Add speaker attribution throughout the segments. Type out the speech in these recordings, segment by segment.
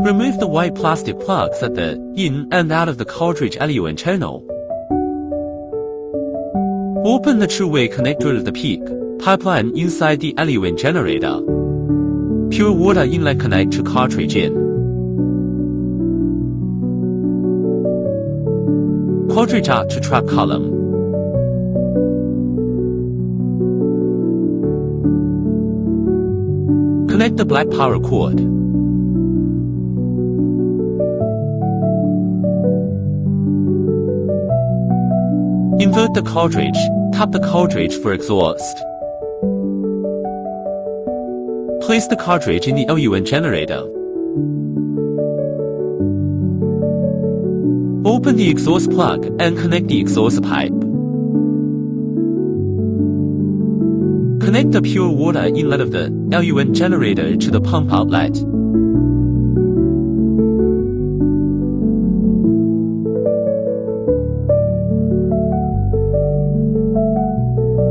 Speaker 1: Remove the white plastic plugs at the in and out of the cartridge eluent channel. Open the two-way connector of the PEEK pipeline inside the eluent generator. Pure water inlet connect to cartridge in. Cartridge out to trap column. Connect the black power cord. Invert the cartridge. Tap the cartridge for exhaust. Place the cartridge in the eluent generator. Open the exhaust plug and connect the exhaust pipe. Connect the pure water inlet of the eluent generator to the pump outlet.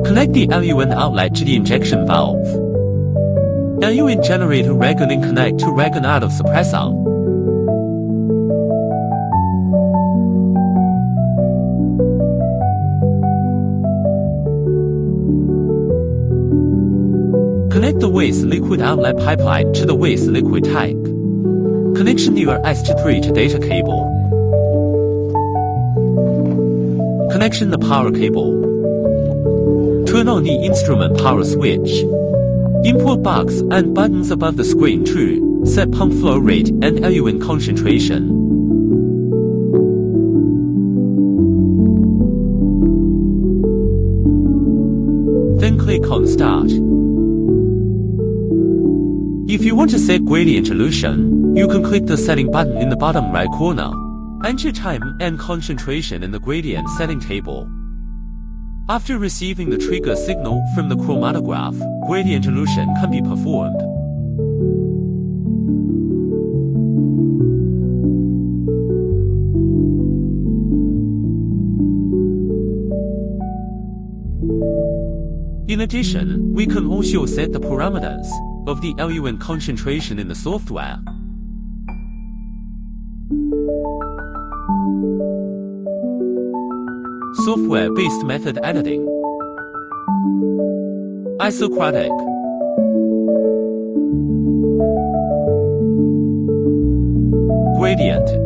Speaker 1: Connect the eluent outlet to the injection valve. Eluent generator reagent in connect to reagent out of suppressor. Connect the waste liquid outlet pipeline to the waste liquid tank. Connection near ST3 to data cable. Connection the power cable. Turn on the instrument power switch. Input box and buttons above the screen to set pump flow rate and eluent concentration. Then click on Start. If you want to set gradient elution, you can click the setting button in the bottom right corner. Enter time and concentration in the gradient setting table. After receiving the trigger signal from the chromatograph, gradient elution can be performed. In addition, we can also set the parameters of the eluent concentration in the software. Software-based method editing. Isocratic. Gradient.